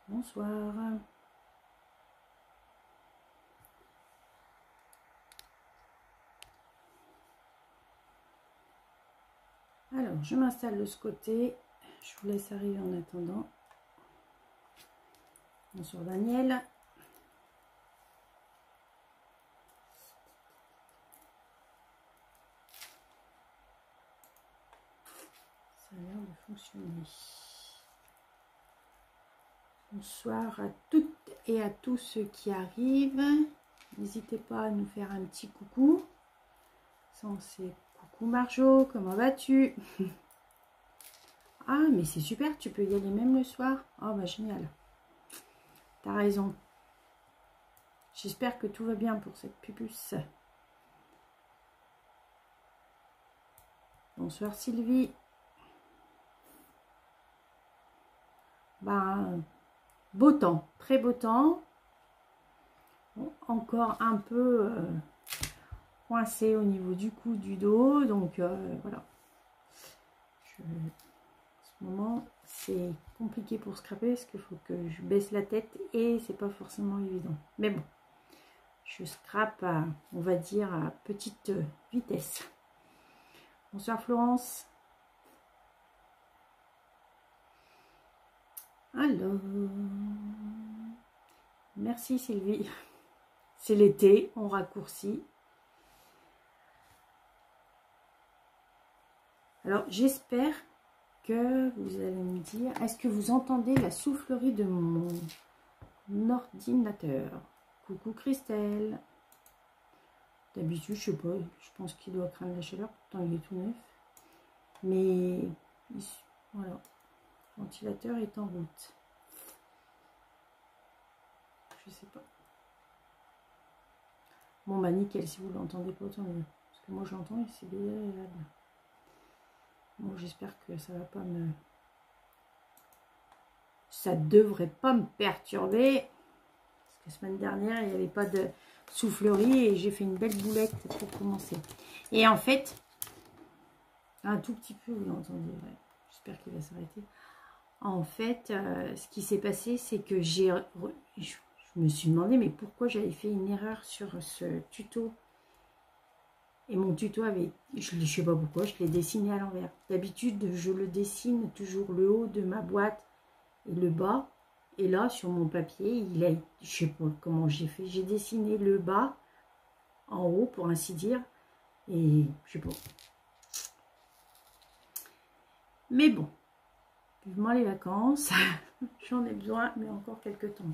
Bonsoir. Alors, je m'installe de ce côté. Je vous laisse arriver en attendant. Bonsoir Daniel. Ça a l'air de fonctionner. Bonsoir à toutes et à tous ceux qui arrivent. N'hésitez pas à nous faire un petit coucou. C'est coucou Marjo, comment vas-tu? Ah, mais c'est super, tu peux y aller même le soir. Oh, bah génial. T'as raison. J'espère que tout va bien pour cette pupusse. Bonsoir Sylvie. Bah, beau temps, très beau temps. Bon, encore un peu coincé au niveau du cou, du dos. Donc voilà. En ce moment, c'est compliqué pour scraper parce qu'il faut que je baisse la tête et c'est pas forcément évident. Mais bon, je scrape, on va dire, à petite vitesse. Bonsoir Florence. Alors, merci Sylvie. C'est l'été, on raccourcit. Alors, j'espère que vous allez me dire, est-ce que vous entendez la soufflerie de mon ordinateur? Coucou Christelle. D'habitude, je sais pas, je pense qu'il doit craindre la chaleur, pourtant il est tout neuf. Mais, voilà, le ventilateur est en route. Je sais pas. Bon, bah nickel, si vous l'entendez pas, autant mieux. Parce que moi, je l'entends et c'est désagréable. Bon, j'espère que ça va pas me... Ça devrait pas me perturber. Parce que la semaine dernière, il n'y avait pas de soufflerie et j'ai fait une belle boulette pour commencer. Et en fait, un tout petit peu, vous l'entendez, ouais. J'espère qu'il va s'arrêter. En fait, ce qui s'est passé, c'est que je me suis demandé, mais pourquoi j'avais fait une erreur sur ce tuto. Et mon tuto avait, je ne sais pas pourquoi, je l'ai dessiné à l'envers. D'habitude, je le dessine toujours le haut de ma boîte et le bas. Et là, sur mon papier, il a, je sais pas comment j'ai fait. J'ai dessiné le bas en haut, pour ainsi dire. Et je sais pas. Mais bon, vivement les vacances. J'en ai besoin, mais encore quelques temps.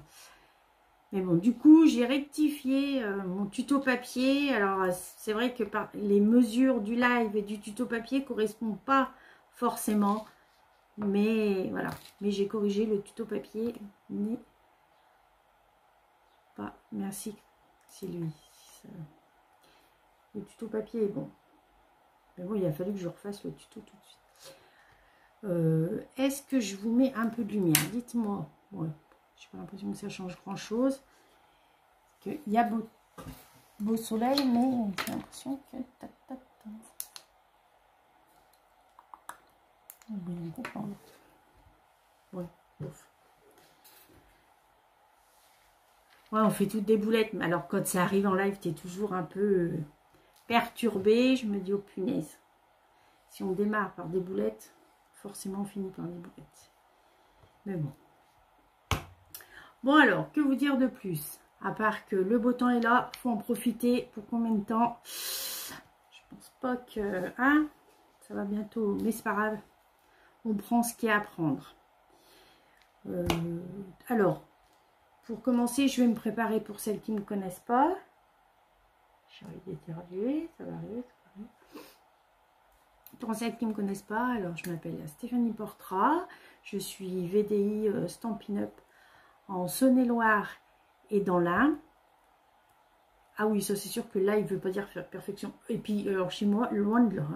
Mais bon, du coup, j'ai rectifié mon tuto papier. Alors, c'est vrai que les mesures du live et du tuto papier ne correspondent pas forcément. Mais voilà. Mais j'ai corrigé le tuto papier. Mais pas. Merci, Sylvie. Le tuto papier est bon. Mais bon, il a fallu que je refasse le tuto tout de suite. Est-ce que je vous mets un peu de lumière? Dites-moi. Ouais. J'ai pas l'impression que ça change grand chose. Il y a beau soleil, mais j'ai l'impression que ouais, ouf. Ouais, on fait toutes des boulettes, mais alors quand ça arrive en live, tu es toujours un peu perturbé. Je me dis, oh punaise, si on démarre par des boulettes, forcément on finit par des boulettes. Mais bon. Bon alors, que vous dire de plus? À part que le beau temps est là, faut en profiter. Pour combien de temps? Je pense pas que... Hein, ça va bientôt, mais c'est pas grave. On prend ce qu'il y a à prendre. Alors, pour commencer, je vais me préparer pour celles qui ne me connaissent pas. J'ai envie d'éternuer, ça va arriver. Pour celles qui ne me connaissent pas, alors je m'appelle Stéphanie Portra. Je suis VDI Stampin' Up en Saône-et-Loire et dans l'Ain. Ah oui, ça c'est sûr que là, il ne veut pas dire faire perfection. Et puis, alors chez moi, loin de là.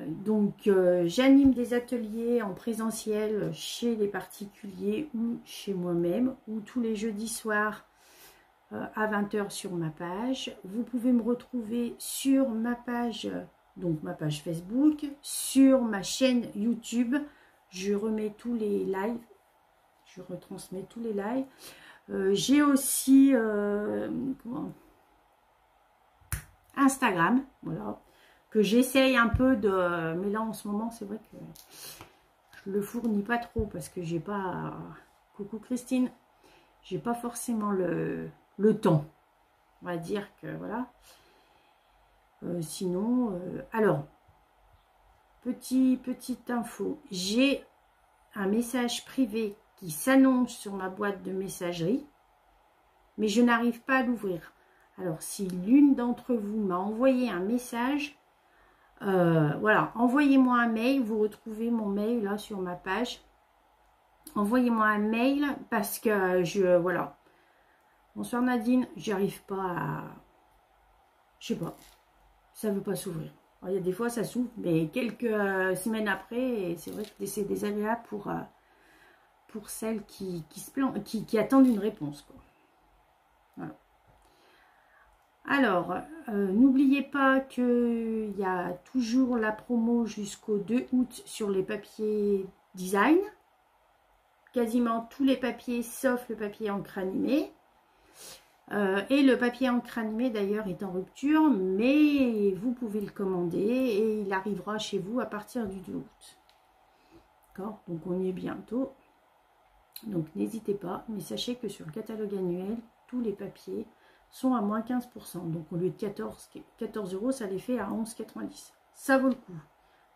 Donc, j'anime des ateliers en présentiel chez les particuliers ou chez moi-même, ou tous les jeudis soirs à 20 h sur ma page. Vous pouvez me retrouver sur ma page, donc ma page Facebook, sur ma chaîne YouTube. Je remets tous les lives. je retransmets tous les lives. J'ai aussi Instagram, voilà, que j'essaye un peu de... Mais là, en ce moment, c'est vrai que je le fournis pas trop parce que j'ai pas... Coucou Christine, j'ai pas forcément le temps. On va dire que, voilà. Sinon, alors, petite info, j'ai un message privé qui s'annonce sur ma boîte de messagerie, mais je n'arrive pas à l'ouvrir. Alors, si l'une d'entre vous m'a envoyé un message, voilà, envoyez-moi un mail, vous retrouvez mon mail là sur ma page. Envoyez-moi un mail parce que voilà. Bonsoir Nadine, j'arrive pas à... Je sais pas, ça veut pas s'ouvrir. Il y a des fois ça s'ouvre, mais quelques semaines après, c'est vrai que c'est désagréable pour celles qui attendent une réponse, quoi. Voilà. Alors, n'oubliez pas qu'il y a toujours la promo jusqu'au 2 août sur les papiers design. Quasiment tous les papiers, sauf le papier encre animé. Et le papier encre animé d'ailleurs est en rupture, mais vous pouvez le commander et il arrivera chez vous à partir du 2 août. D'accord? Donc on y est bientôt. Donc n'hésitez pas, mais sachez que sur le catalogue annuel, tous les papiers sont à moins 15%. Donc au lieu de 14 €, ça les fait à 11,90 €. Ça vaut le coup.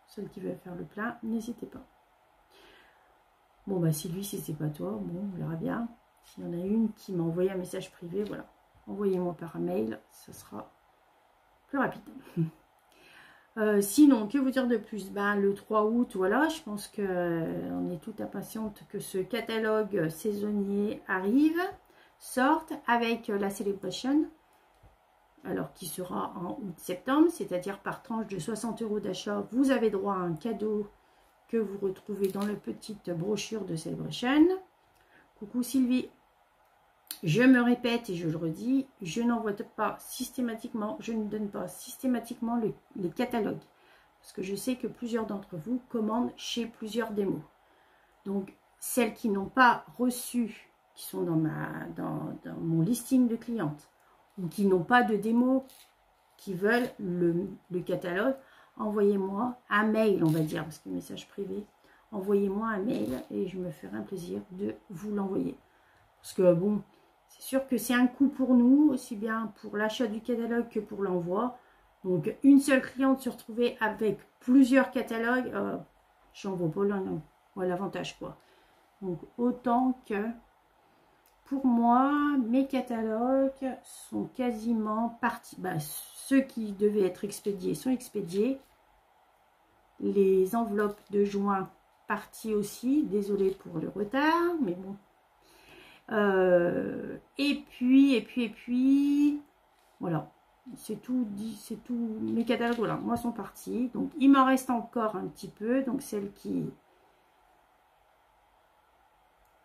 Ceux qui veulent faire le plein, n'hésitez pas. Bon bah Sylvie, si c'est pas toi, bon, on verra bien. S'il y en a une qui m'a envoyé un message privé, voilà. Envoyez-moi par mail, ça sera plus rapide. Sinon, que vous dire de plus? Ben, le 3 août, voilà, je pense qu'on est tout impatiente que ce catalogue saisonnier arrive, sorte avec la Celebration, alors qui sera en août-septembre, c'est-à-dire par tranche de 60 € d'achat, vous avez droit à un cadeau que vous retrouvez dans la petite brochure de Celebration. Coucou Sylvie, je me répète et je le redis, je n'envoie pas systématiquement, je ne donne pas systématiquement les catalogues. Parce que je sais que plusieurs d'entre vous commandent chez plusieurs démos. Donc, celles qui n'ont pas reçu, qui sont dans mon listing de clientes, ou qui n'ont pas de démo, qui veulent le catalogue, envoyez-moi un mail, on va dire, parce que message privé. Envoyez-moi un mail et je me ferai un plaisir de vous l'envoyer. Parce que bon, c'est sûr que c'est un coût pour nous, aussi bien pour l'achat du catalogue que pour l'envoi. Donc une seule cliente se retrouver avec plusieurs catalogues, j'en vois pas l'avantage, quoi. Donc autant que pour moi, mes catalogues sont quasiment partis. Bah, ceux qui devaient être expédiés sont expédiés. Les enveloppes de juin partie aussi, désolée pour le retard, mais bon. Et puis, voilà, c'est tout, mes catalogues, voilà, moi sont partis, donc il m'en reste encore un petit peu, donc celle qui...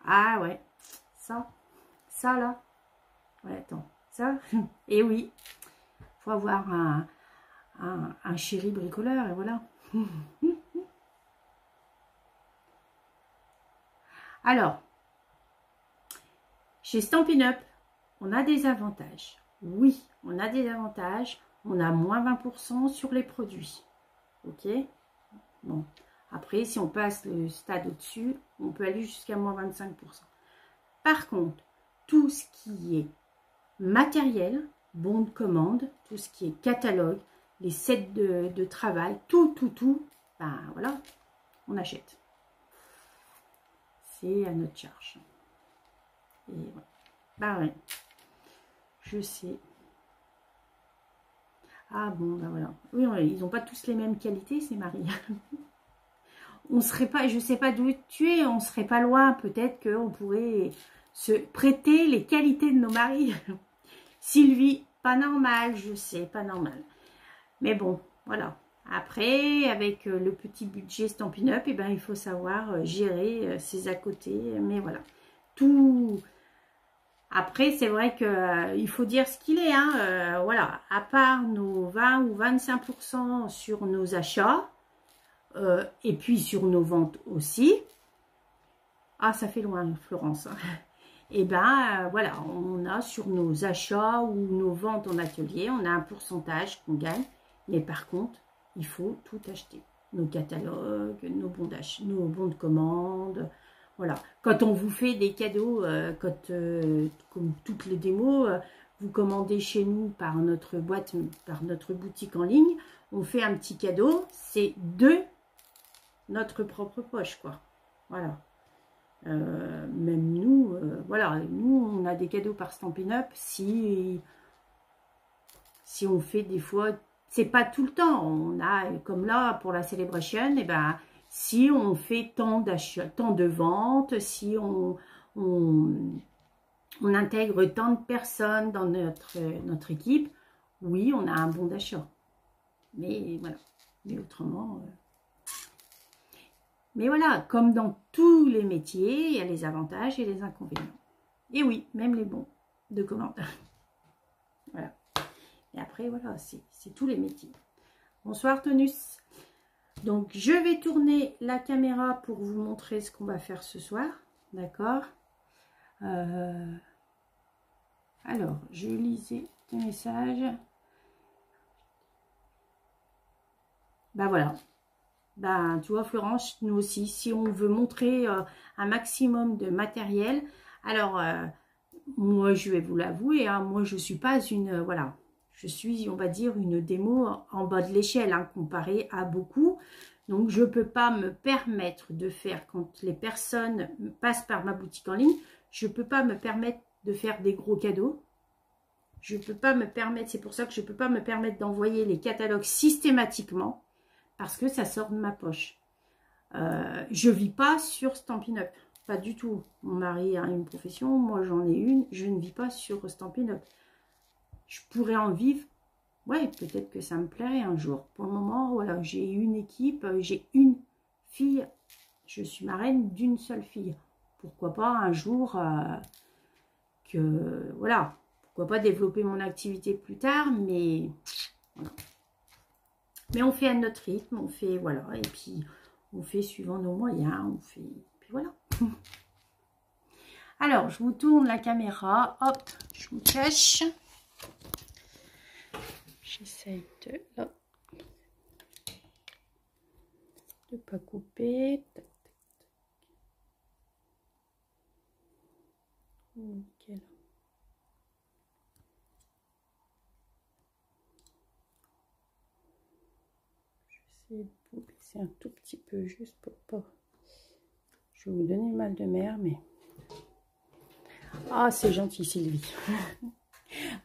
Ah ouais, ça là, ouais, attends, ça, et oui, faut avoir un chéri bricoleur, et voilà. Alors, chez Stampin' Up, on a des avantages. Oui, on a des avantages. On a moins 20% sur les produits. Ok? Bon. Après, si on passe le stade au-dessus, on peut aller jusqu'à moins 25%. Par contre, tout ce qui est matériel, bon de commande, tout ce qui est catalogue, les sets de travail, tout, ben voilà, on achète. C'est à notre charge. Et voilà. Bah ouais, je sais. Ah bon, bah voilà. Oui, ils n'ont pas tous les mêmes qualités, c'est Marie. On serait pas, je sais pas d'où tu es, on serait pas loin. Peut-être qu'on pourrait se prêter les qualités de nos maris. Sylvie, pas normal, je sais, pas normal. Mais bon, voilà. Après, avec le petit budget Stampin' Up, eh ben, il faut savoir gérer ses à côté. Mais voilà, tout... Après, c'est vrai qu'il faut dire ce qu'il est. Hein. Voilà, à part nos 20 ou 25% sur nos achats, et puis sur nos ventes aussi, Ah, ça fait loin, Florence. Et ben voilà, on a sur nos achats ou nos ventes en atelier, on a un pourcentage qu'on gagne. Mais par contre, il faut tout acheter. Nos catalogues, nos bons d'achat, nos bons de commande. Voilà. Quand on vous fait des cadeaux, comme toutes les démos, vous commandez chez nous par notre boîte, par notre boutique en ligne, on fait un petit cadeau, c'est de notre propre poche, quoi. Voilà. Même nous, voilà, nous, on a des cadeaux par Stampin' Up si on fait des fois, c'est pas tout le temps, on a, comme là, pour la Celebration, et ben, si on fait tant d'achats, tant de ventes, si on intègre tant de personnes dans notre équipe, oui, on a un bon d'achat. Mais voilà, mais autrement... Mais voilà, comme dans tous les métiers, il y a les avantages et les inconvénients. Et oui, même les bons de commande. Voilà. Et après, voilà, c'est tous les métiers. Bonsoir, Tonus. Donc, je vais tourner la caméra pour vous montrer ce qu'on va faire ce soir. D'accord. Alors, je lisais tes messages. Ben voilà. Ben, tu vois, Florence, nous aussi, si on veut montrer un maximum de matériel, alors, moi, je vais vous l'avouer, hein, moi, je ne suis pas une, voilà, je suis, on va dire, une démo en bas de l'échelle, hein, comparée à beaucoup. Donc, je ne peux pas me permettre de faire, quand les personnes passent par ma boutique en ligne, je ne peux pas me permettre de faire des gros cadeaux. Je ne peux pas me permettre, c'est pour ça que je ne peux pas me permettre d'envoyer les catalogues systématiquement. Parce que ça sort de ma poche. Je ne vis pas sur Stampin' Up. Pas du tout. Mon mari a une profession, moi j'en ai une. Je ne vis pas sur Stampin' Up. Je pourrais en vivre. Ouais, peut-être que ça me plairait un jour. Pour le moment, voilà, j'ai une équipe, j'ai une fille. Je suis marraine d'une seule fille. Pourquoi pas un jour voilà. Pourquoi pas développer mon activité plus tard, mais voilà. Mais on fait à notre rythme, on fait, voilà, et puis on fait suivant nos moyens, on fait, puis voilà. Alors, je vous tourne la caméra, hop, je vous cache. J'essaye de ne pas couper. Nickel. Je vais vous baisser un tout petit peu, juste pour pas... Je vais vous donner le mal de mer, mais... Ah, c'est gentil, Sylvie.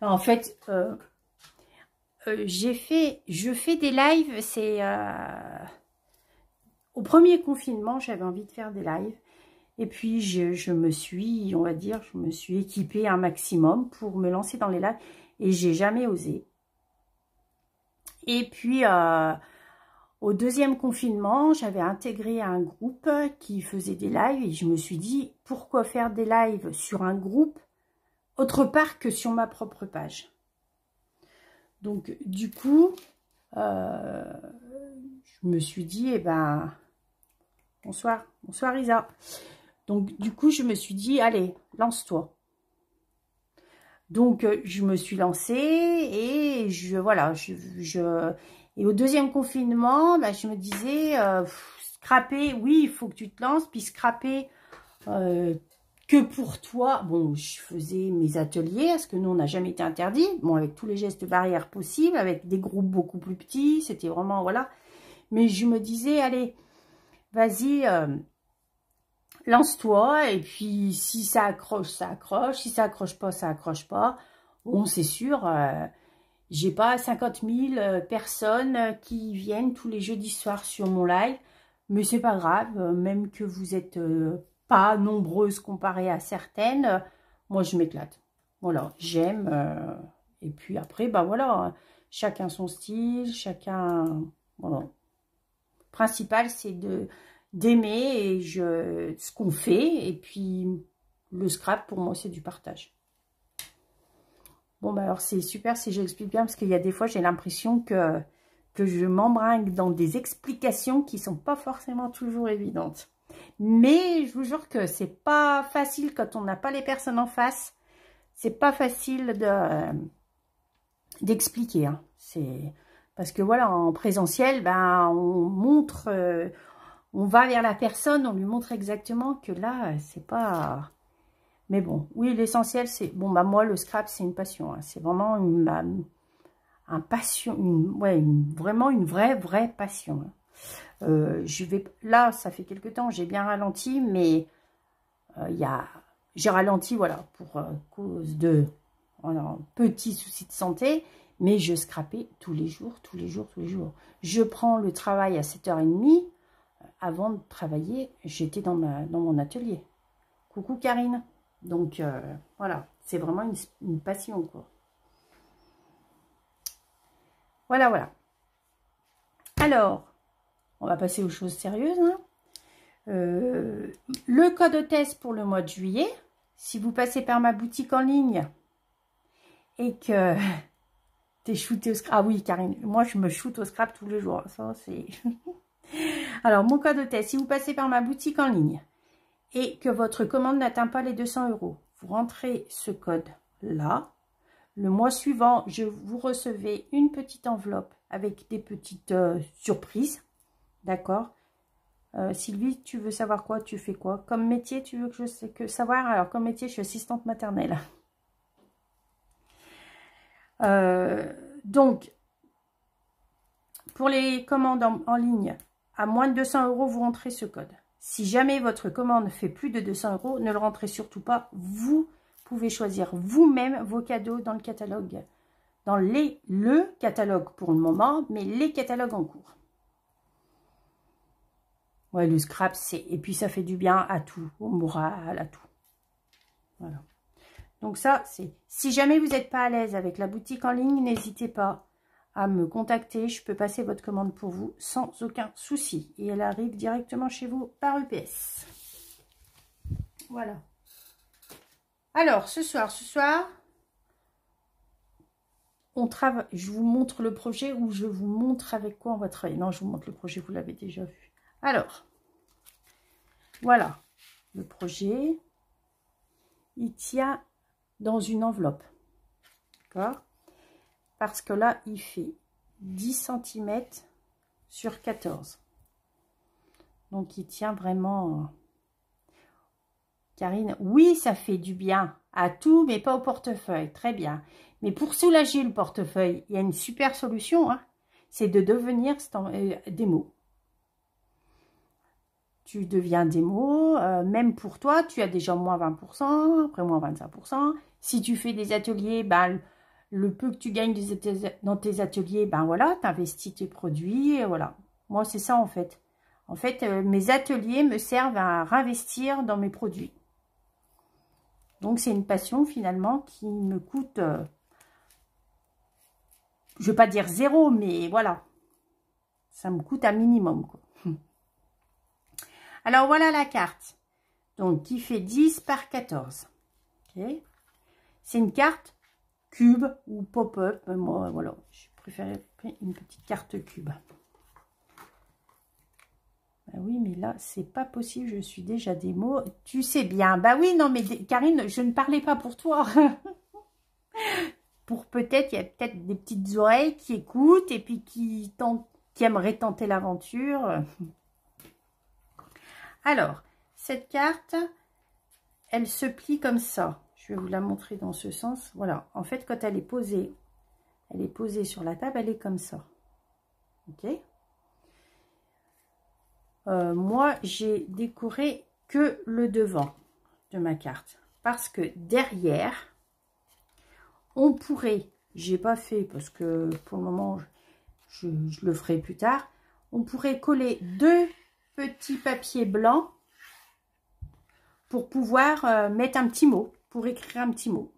En fait, je fais des lives, c'est... Au premier confinement, j'avais envie de faire des lives. Et puis, je me suis, on va dire, je me suis équipée un maximum pour me lancer dans les lives. Et j'ai jamais osé. Et puis... au deuxième confinement, j'avais intégré un groupe qui faisait des lives et je me suis dit, pourquoi faire des lives sur un groupe autre part que sur ma propre page? Donc, du coup, je me suis dit, eh ben, bonsoir Isa. Donc, du coup, je me suis dit, allez, lance-toi. Donc, je me suis lancée et voilà, et au deuxième confinement, bah, je me disais, scraper, oui, il faut que tu te lances, puis scraper que pour toi. Bon, je faisais mes ateliers, parce que nous, on n'a jamais été interdit. Bon, avec tous les gestes barrières possibles, avec des groupes beaucoup plus petits, c'était vraiment, voilà. Mais je me disais, allez, vas-y, lance-toi, et puis si ça accroche, ça accroche. Si ça accroche pas, ça accroche pas. Bon, c'est sûr... j'ai pas 50 000 personnes qui viennent tous les jeudis soirs sur mon live, mais c'est pas grave, même que vous êtes pas nombreuses comparées à certaines, moi je m'éclate. Voilà, j'aime, et puis après, bah voilà, chacun son style, chacun, voilà. Le principal, c'est d'aimer ce qu'on fait, et puis le scrap, pour moi, c'est du partage. Bon, bah alors c'est super si j'explique bien, parce qu'il y a des fois, j'ai l'impression que je m'embringue dans des explications qui ne sont pas forcément toujours évidentes. Mais je vous jure que c'est pas facile quand on n'a pas les personnes en face. C'est pas facile d'expliquer. Hein. C'est parce que voilà, en présentiel, ben on montre, on va vers la personne, on lui montre exactement que là, c'est pas. Mais bon, oui, l'essentiel, c'est bon. Bah moi, le scrap, c'est une passion. Hein. C'est vraiment un passion, vraiment une vraie passion. Hein. Là, ça fait quelque temps, j'ai bien ralenti, mais j'ai ralenti, voilà, pour cause de petits soucis de santé, mais je scrapais tous les jours. Je prends le travail à 7h30. Avant de travailler, j'étais dans mon atelier. Coucou Karine. Donc, voilà, c'est vraiment une passion, quoi. Voilà. Alors, on va passer aux choses sérieuses. Hein. Le code test pour le mois de juillet, si vous passez par ma boutique en ligne et que t'es shooté au scrap. Ah oui, Karine, moi je me shoot au scrap tous les jours. Ça, c'est. Alors, mon code test, si vous passez par ma boutique en ligne et que votre commande n'atteint pas les 200 €, vous rentrez ce code-là. Le mois suivant, vous recevez une petite enveloppe avec des petites surprises. D'accord. Sylvie, tu veux savoir quoi? Tu fais quoi? Comme métier, tu veux que je sais que savoir? Alors, comme métier, je suis assistante maternelle. Donc, pour les commandes en ligne, à moins de 200 €, vous rentrez ce code. Si jamais votre commande fait plus de 200 €, ne le rentrez surtout pas. Vous pouvez choisir vous-même vos cadeaux dans le catalogue. Dans le catalogue pour le moment, mais les catalogues en cours. Ouais, le scrap, c'est... Et puis, ça fait du bien à tout, au moral, à tout. Voilà. Donc ça, c'est... Si jamais vous n'êtes pas à l'aise avec la boutique en ligne, n'hésitez pas à me contacter. Je peux passer votre commande pour vous sans aucun souci. Et elle arrive directement chez vous par UPS. Voilà. Alors, ce soir, on travaille. Je vous montre le projet ou je vous montre avec quoi on va travailler. Non, je vous montre le projet, vous l'avez déjà vu. Alors, voilà. Le projet, il tient dans une enveloppe. D'accord? Parce que là, il fait 10 cm sur 14. Donc, il tient vraiment... Karine, oui, ça fait du bien à tout, mais pas au portefeuille. Très bien. Mais pour soulager le portefeuille, il y a une super solution. Hein, c'est de devenir démo. Tu deviens démo. Même pour toi, tu as déjà moins 20%, après moins 25%. Si tu fais des ateliers, ben, le peu que tu gagnes dans tes ateliers, ben voilà, tu investis tes produits. Et voilà. Moi, c'est ça en fait. En fait, mes ateliers me servent à réinvestir dans mes produits. Donc, c'est une passion, finalement, qui me coûte, je ne vais pas dire 0, mais voilà. Ça me coûte un minimum, quoi. Alors, voilà la carte. Donc, qui fait 10 par 14. Okay. C'est une carte cube ou pop-up. Moi, voilà, je préfère une petite carte cube. Bah oui, mais là, c'est pas possible. Je suis déjà démo. Tu sais bien. Bah oui, non, mais Karine, je ne parlais pas pour toi. Pour peut-être, il y a peut-être des petites oreilles qui écoutent et puis qui aimeraient tenter l'aventure. Alors, cette carte, elle se plie comme ça. Je vais vous la montrer dans ce sens. Voilà. En fait, quand elle est posée sur la table, elle est comme ça. Ok ? Moi, j'ai décoré que le devant de ma carte. Parce que derrière, on pourrait, j'ai pas fait parce que pour le moment, je le ferai plus tard, on pourrait coller 2 petits papiers blancs pour pouvoir mettre un petit mot, pour écrire un petit mot.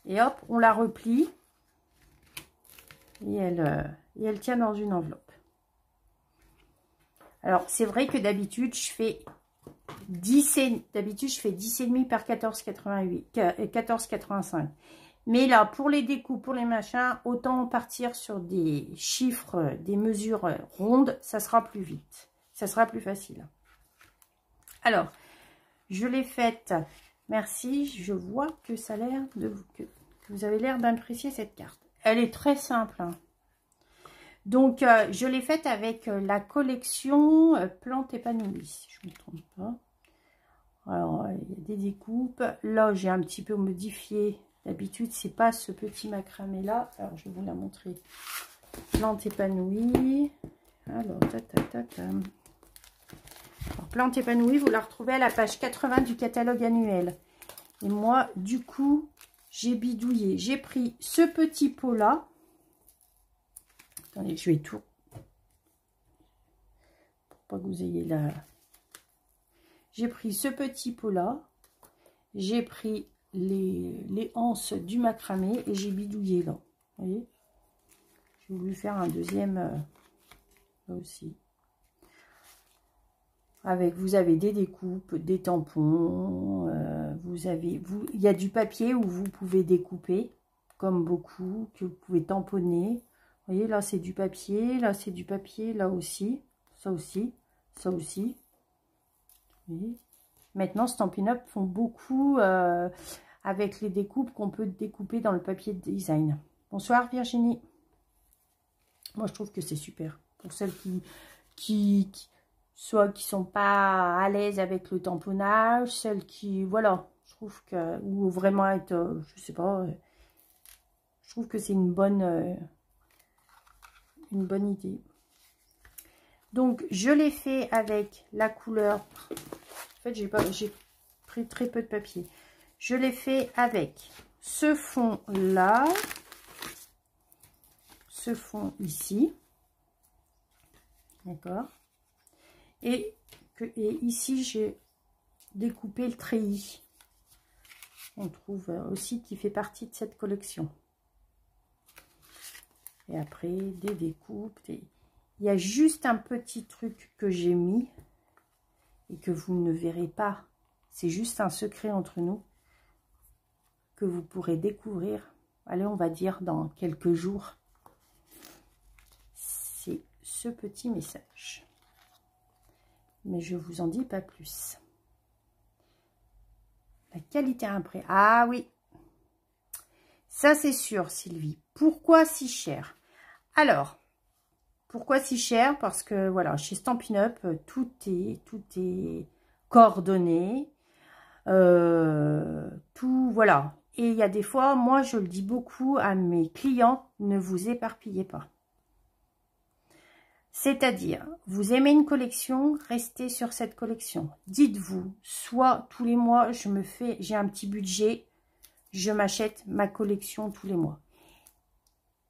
Et hop, on la replie et elle tient dans une enveloppe. Alors, c'est vrai que d'habitude, je fais 10,5 par 14,85. Mais là, pour les découpes, pour les machins, autant partir sur des chiffres, des mesures rondes, ça sera plus vite. Ça sera plus facile. Alors, je l'ai faite. Merci. Je vois que ça a l'air de que vous avez l'air d'apprécier cette carte. Elle est très simple. Hein. Donc, je l'ai faite avec la collection Plantes épanouies, si je ne me trompe pas. Alors, il y a des découpes. Là, j'ai un petit peu modifié. D'habitude, c'est pas ce petit macramé là. Alors, je vais vous la montrer. Plantes épanouies. Alors, Alors, Plantes épanouies, vous la retrouvez à la page 80 du catalogue annuel. Et moi, du coup, j'ai bidouillé. J'ai pris ce petit pot là. Attendez, je vais tout. Pour pas que vous ayez la... J'ai pris ce petit pot là. J'ai pris les anses du macramé et j'ai bidouillé là. Vous voyez? J'ai voulu faire un deuxième là aussi. Avec, vous avez des découpes, des tampons, il y a du papier où vous pouvez découper, comme beaucoup, que vous pouvez tamponner. Vous voyez, là c'est du papier, là c'est du papier, là aussi, ça aussi, ça aussi. Vous voyez. Maintenant, Stampin' Up font beaucoup avec les découpes qu'on peut découper dans le papier de design. Bonsoir Virginie. Moi, je trouve que c'est super. Pour celles soit qui sont pas à l'aise avec le tamponnage, celles qui, voilà, je trouve que, ou vraiment être, je sais pas, je trouve que c'est une bonne idée. Donc, je l'ai fait avec la couleur, en fait, j'ai pris très peu de papier. Je l'ai fait avec ce fond là, ce fond ici, d'accord. Et ici, j'ai découpé le treillis. On trouve aussi qui fait partie de cette collection. Et après, des découpes. Il y a juste un petit truc que j'ai mis et que vous ne verrez pas. C'est juste un secret entre nous que vous pourrez découvrir. Allez, on va dire dans quelques jours. C'est ce petit message. Mais je vous en dis pas plus. La qualité imprimée. Ah oui. Ça, c'est sûr, Sylvie. Pourquoi si cher? Alors, pourquoi si cher? Parce que, voilà, chez Stampin' Up, tout est coordonné. Tout, voilà. Et il y a des fois, moi, je le dis beaucoup à mes clients, ne vous éparpillez pas. C'est-à-dire, vous aimez une collection, restez sur cette collection. Dites-vous, soit tous les mois, j'ai un petit budget, je m'achète ma collection tous les mois.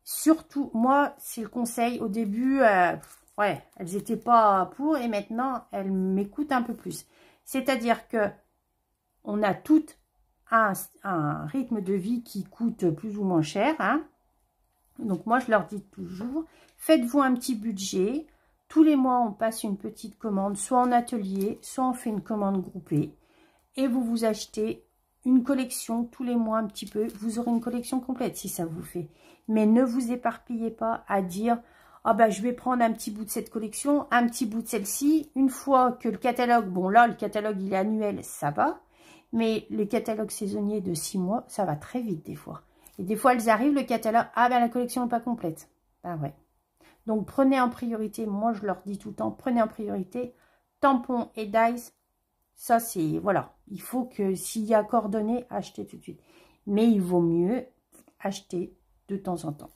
Surtout, moi, c'est le conseil. Au début, ouais, elles n'étaient pas pour et maintenant, elles m'écoutent un peu plus. C'est-à-dire que on a toutes un rythme de vie qui coûte plus ou moins cher, hein. Donc, moi, je leur dis toujours, faites-vous un petit budget. Tous les mois, on passe une petite commande, soit en atelier, soit on fait une commande groupée. Et vous vous achetez une collection tous les mois un petit peu. Vous aurez une collection complète si ça vous fait. Mais ne vous éparpillez pas à dire, ah ben, je vais prendre un petit bout de cette collection, un petit bout de celle-ci. Une fois que le catalogue, bon là, le catalogue, il est annuel, ça va. Mais les catalogues saisonniers de 6 mois, ça va très vite des fois. Et des fois, elles arrivent, le catalogue, ah ben la collection n'est pas complète. Ben ouais. Donc, prenez en priorité, moi je leur dis tout le temps, prenez en priorité tampons et dies. Ça, c'est, voilà. Il faut que s'il y a coordonnées, achetez tout de suite. Mais il vaut mieux acheter de temps en temps.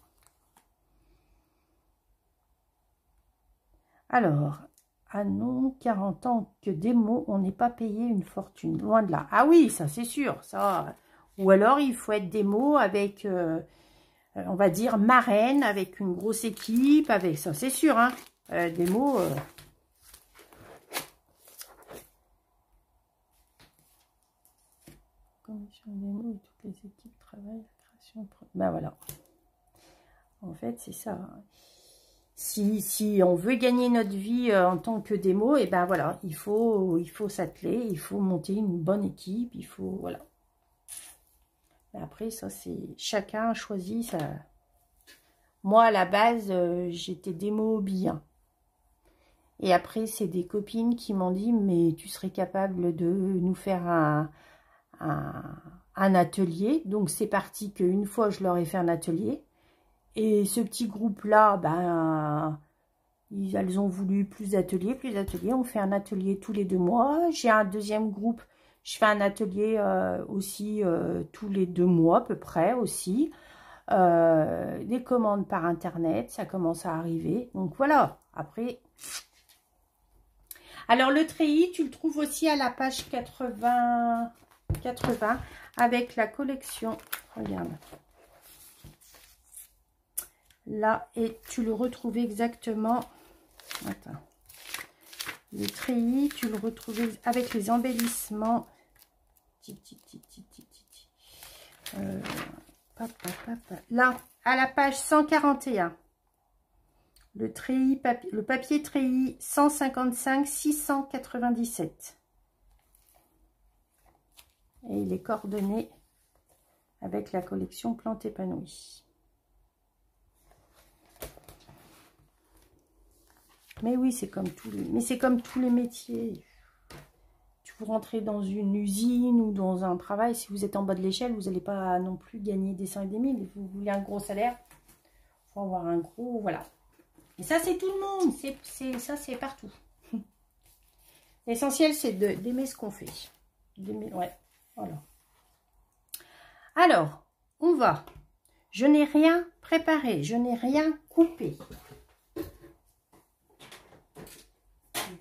Alors, ah non, 40 ans que des mots, on n'est pas payé une fortune. Loin de là. Ah oui, ça c'est sûr. Ça. Ou alors, il faut être démo avec, on va dire, marraine, avec une grosse équipe, avec ça, c'est sûr. Hein. Démo... Commission démo et toutes les équipes travaillent, création... Ben voilà. En fait, c'est ça. Si on veut gagner notre vie en tant que démo, et ben voilà, il faut s'atteler, il faut monter une bonne équipe, il faut, voilà. Mais après, ça, c'est... Chacun choisit ça. Moi, à la base, j'étais démo bien. Et après, c'est des copines qui m'ont dit, mais tu serais capable de nous faire un atelier. Donc, c'est parti qu'une fois, je leur ai fait un atelier. Et ce petit groupe-là, ben, elles ont voulu plus d'ateliers, plus d'ateliers. On fait un atelier tous les 2 mois. J'ai un deuxième groupe, je fais un atelier aussi tous les 2 mois à peu près aussi. Des commandes par internet, ça commence à arriver. Donc voilà, après... Alors le treillis, tu le trouves aussi à la page 80 avec la collection. Regarde. Là, et tu le retrouves exactement... Attends. Le treillis, tu le retrouves avec les embellissements. Là, à la page 141. Le treillis, le papier treillis 155 697. Et il est coordonné avec la collection Plantes épanouies. Mais oui, c'est comme tous les, mais c'est comme tous les métiers. Vous rentrez dans une usine ou dans un travail, si vous êtes en bas de l'échelle, vous n'allez pas non plus gagner des 100 et des 1000. Vous voulez un gros salaire, il faut avoir un gros, voilà. Et ça, c'est tout le monde, ça, c'est partout. L'essentiel, c'est d'aimer ce qu'on fait. Ouais, voilà. Alors, on va. Je n'ai rien préparé, je n'ai rien coupé.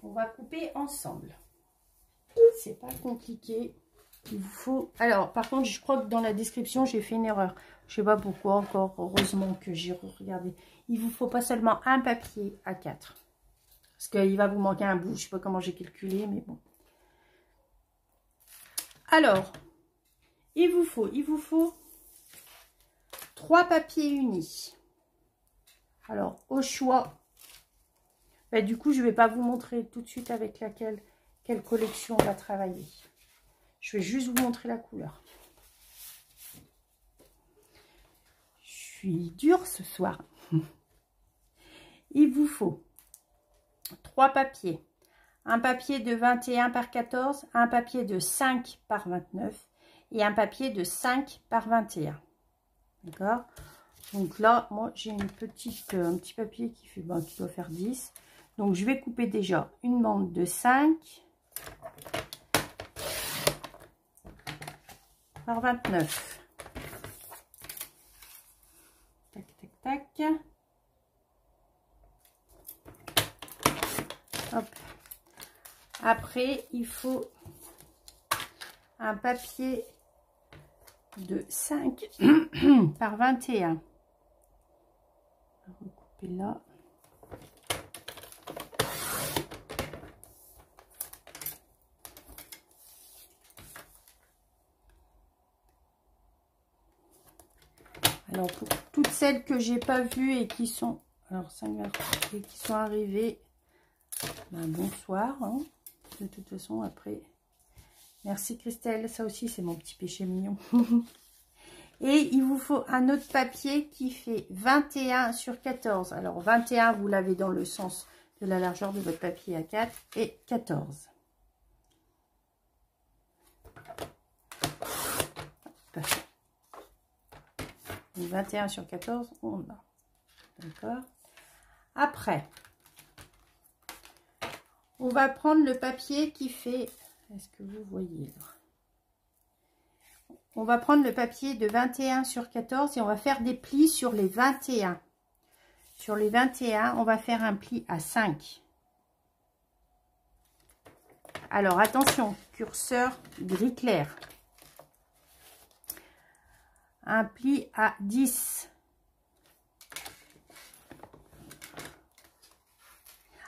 On va couper ensemble. C'est pas compliqué. Il vous faut... Alors, par contre, je crois que dans la description, j'ai fait une erreur. Je sais pas pourquoi encore. Heureusement que j'ai regardé. Il vous faut pas seulement un papier A4. Parce qu'il va vous manquer un bout. Je sais pas comment j'ai calculé, mais bon. Alors, il vous faut 3 papiers unis. Alors, au choix. Bah, du coup, je vais pas vous montrer tout de suite avec laquelle... Quelle collection on va travailler. Je vais juste vous montrer la couleur. Je suis dure ce soir. Il vous faut 3 papiers. Un papier de 21 par 14, un papier de 5 par 29 et un papier de 5 par 21. D'accord? Donc là, moi, j'ai un petit papier qui doit faire 10. Donc, je vais couper déjà une bande de 5 par 29. Tac, tac, tac. Hop. Après, il faut un papier de 5 par 21. On va recouper là. Alors, pour toutes celles que j'ai pas vues et qui sont... Alors, 5 et qui sont arrivées, ben, bonsoir. Hein. De toute façon, après... Merci Christelle, ça aussi, c'est mon petit péché mignon. Et il vous faut un autre papier qui fait 21 sur 14. Alors, 21, vous l'avez dans le sens de la largeur de votre papier A4 et 14. Parfait. 21 sur 14, on a. D'accord. Après, on va prendre le papier qui fait... Est-ce que vous voyez là? On va prendre le papier de 21 sur 14 et on va faire des plis sur les 21. Sur les 21, on va faire un pli à 5. Alors, attention, curseur gris clair. Un pli à 10.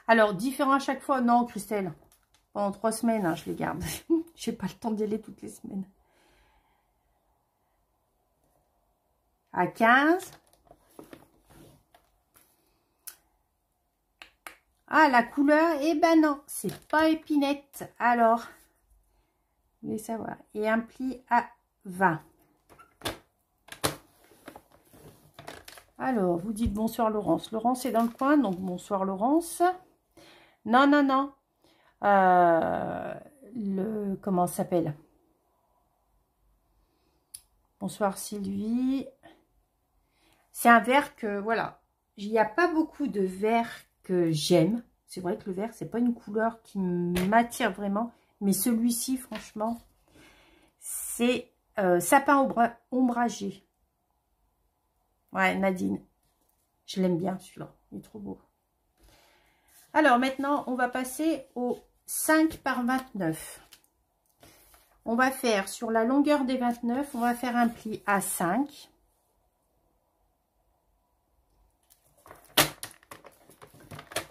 Alors, différent à chaque fois. Non, Christelle. Pendant 3 semaines, hein, je les garde. J'ai pas le temps d'y aller toutes les semaines. À 15. Ah, la couleur, eh ben non, c'est pas épinette. Alors, vous voulez savoir. Et un pli à 20. Alors, vous dites bonsoir Laurence. Laurence est dans le coin, donc bonsoir Laurence. Non, non, non. Comment ça s'appelle? Bonsoir Sylvie. C'est un vert que, voilà, il n'y a pas beaucoup de verts que j'aime. C'est vrai que le vert, c'est pas une couleur qui m'attire vraiment. Mais celui-ci, franchement, c'est sapin ombragé. Ouais, Nadine. Je l'aime bien, celui-là. Il est trop beau. Alors, maintenant, on va passer au 5 par 29. On va faire, sur la longueur des 29, on va faire un pli à 5.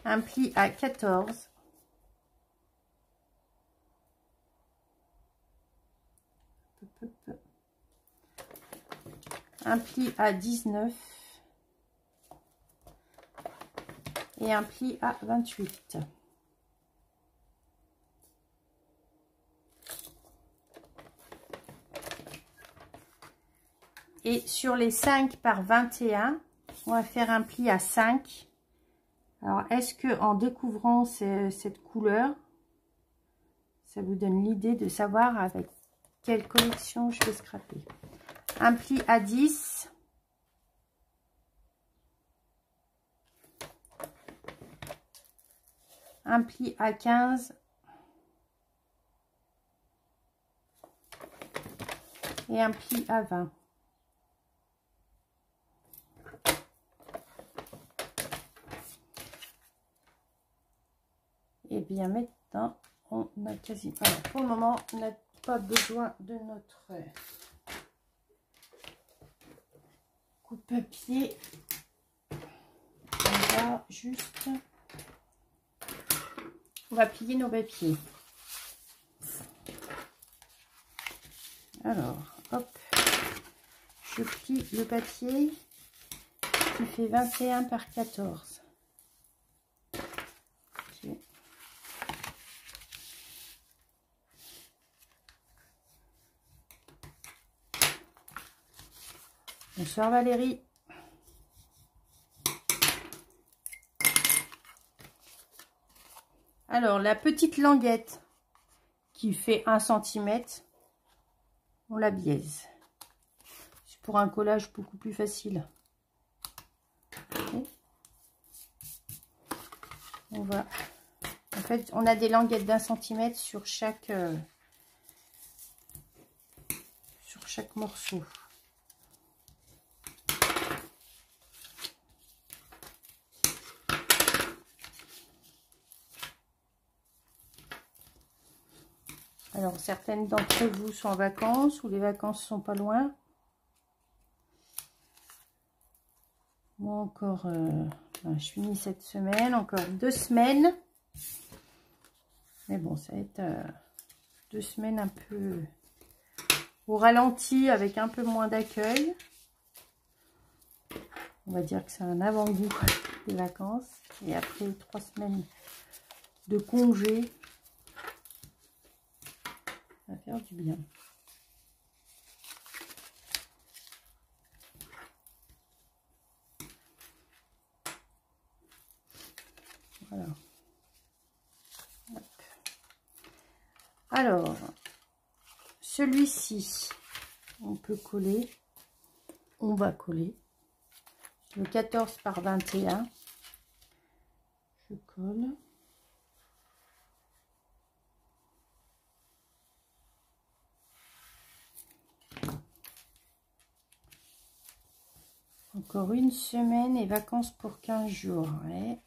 Un pli à 14. Un pli à 19. Et un pli à 28. Et sur les 5 par 21, on va faire un pli à 5. Alors, est-ce que en découvrant cette couleur, ça vous donne l'idée de savoir avec quelle collection je vais scraper? Un pli à 10. Un pli à 15. Et un pli à 20. Et bien maintenant, on a quasi... Alors, pour le moment, on n'a pas besoin de notre coupe-papier. On va juste... On va plier nos papiers. Alors, hop. Je plie le papier qui fait 21 par 14. Okay. Bonsoir Valérie. Alors, la petite languette qui fait 1 cm, on la biaise. C'est pour un collage beaucoup plus facile. Okay. On va... En fait, on a des languettes d'1 cm sur chaque morceau. Alors, certaines d'entre vous sont en vacances ou les vacances sont pas loin. Moi encore, je finis cette semaine, encore 2 semaines. Mais bon, ça va être 2 semaines un peu au ralenti avec un peu moins d'accueil. On va dire que c'est un avant-goût des vacances. Et après 3 semaines de congé, ça va faire du bien. Voilà. Hop. Alors, celui-ci, on peut coller. On va coller. Le 14 par 21. Je colle. Encore 1 semaine et vacances pour 15 jours. Ouais.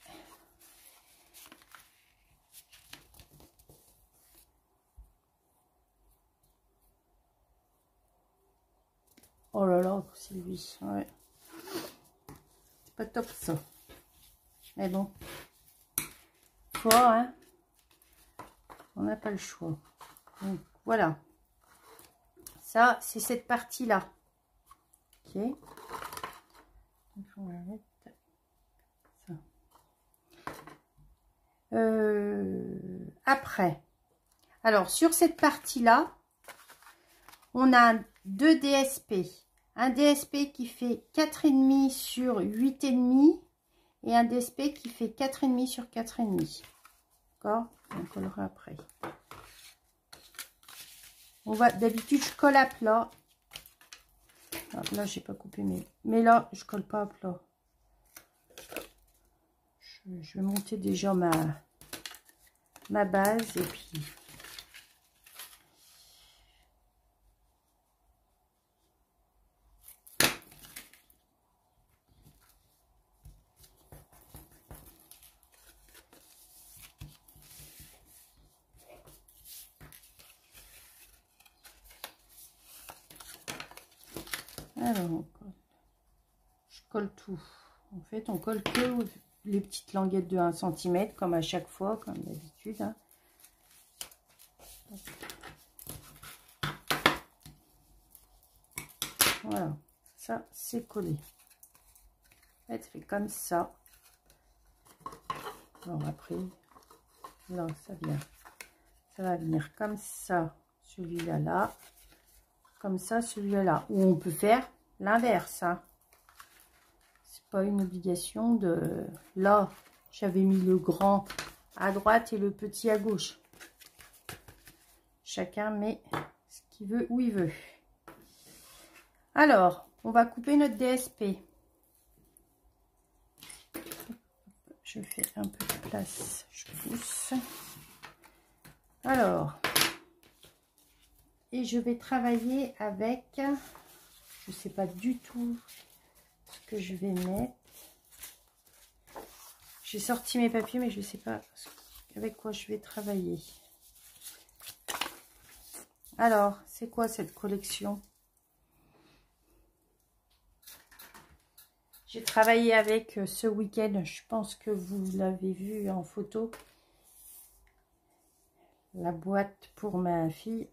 Oh là là, c'est lui. Ouais. C'est pas top ça. Mais bon. Hein, on n'a pas le choix. Donc voilà, ça c'est cette partie là. Ok, donc on va mettre ça. Après, alors sur cette partie là, on a 2 DSP, un DSP qui fait 4,5 sur 8,5 et un DSP qui fait 4,5 sur 4,5. D'accord? On collera après. On va, d'habitude, je colle à plat. Ah, là, j'ai pas coupé, mais là, je colle pas à plat. Je vais monter déjà ma base et puis... Alors, je colle tout. En fait, on colle que les petites languettes de 1 cm, comme à chaque fois, comme d'habitude. Hein. Voilà, ça, c'est collé. En fait, fait comme ça. Alors après, là, ça vient. Ça va venir comme ça, celui-là, là. Comme ça, celui-là, là. Ou on peut faire l'inverse, hein. C'est pas une obligation de... Là, j'avais mis le grand à droite et le petit à gauche. Chacun met ce qu'il veut où il veut. Alors, on va couper notre DSP. Je fais un peu de place, je pousse. Alors, et je vais travailler avec, je sais pas du tout ce que je vais mettre. J'ai sorti mes papiers, mais je sais pas avec quoi je vais travailler. Alors, c'est quoi cette collection? J'ai travaillé avec ce week-end, je pense que vous l'avez vu en photo. La boîte pour ma fille.